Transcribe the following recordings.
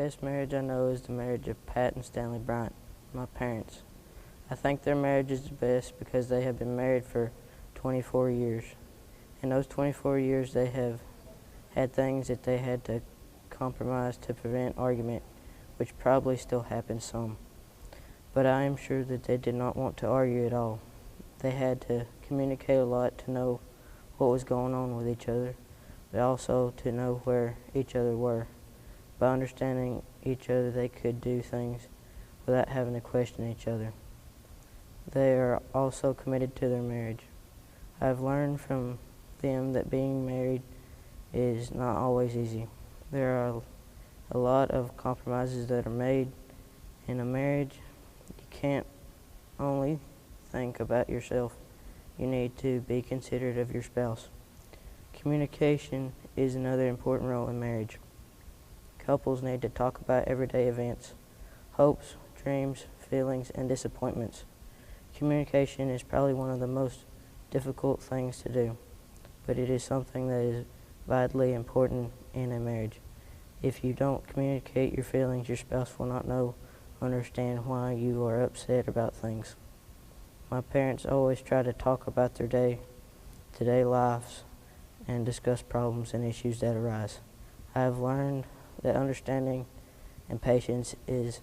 best marriage I know is the marriage of Pat and Stanley Bryant, my parents. I think their marriage is the best because they have been married for 24 years. In those 24 years, they have had things that they had to compromise to prevent argument, which probably still happens some. But I am sure that they did not want to argue at all. They had to communicate a lot to know what was going on with each other, but also to know where each other were. By understanding each other, they could do things without having to question each other. They are also committed to their marriage. I have learned from them that being married is not always easy. There are a lot of compromises that are made in a marriage. You can't only think about yourself. You need to be considerate of your spouse. Communication is another important role in marriage. Couples need to talk about everyday events, hopes, dreams, feelings, and disappointments. Communication is probably one of the most difficult things to do, but it is something that is vitally important in a marriage. If you don't communicate your feelings, your spouse will not understand why you are upset about things. My parents always try to talk about their day-to-day lives and discuss problems and issues that arise. I have learned that understanding and patience is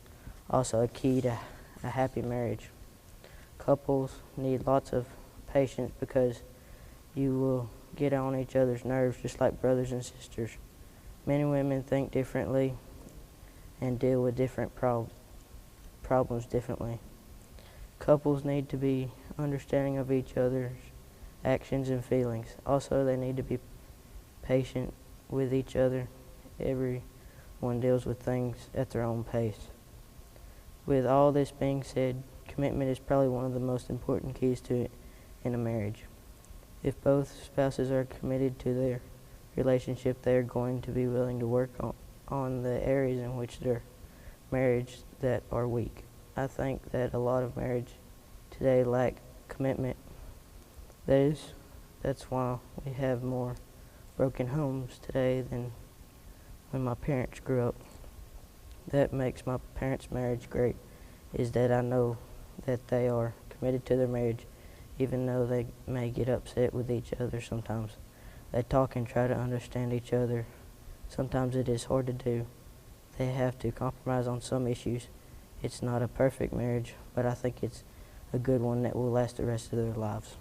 also a key to a happy marriage. Couples need lots of patience because you will get on each other's nerves just like brothers and sisters. Men and women think differently and deal with different problems differently. Couples need to be understanding of each other's actions and feelings. Also, they need to be patient with each other. Everyone deals with things at their own pace. With all this being said, commitment is probably one of the most important keys to it in a marriage. If both spouses are committed to their relationship, they are going to be willing to work on the areas in which their marriage that are weak. I think that a lot of marriage today lack commitment. That's why we have more broken homes today than when my parents grew up. That makes my parents' marriage great, is that I know that they are committed to their marriage, even though they may get upset with each other sometimes. They talk and try to understand each other. Sometimes it is hard to do. They have to compromise on some issues. It's not a perfect marriage, but I think it's a good one that will last the rest of their lives.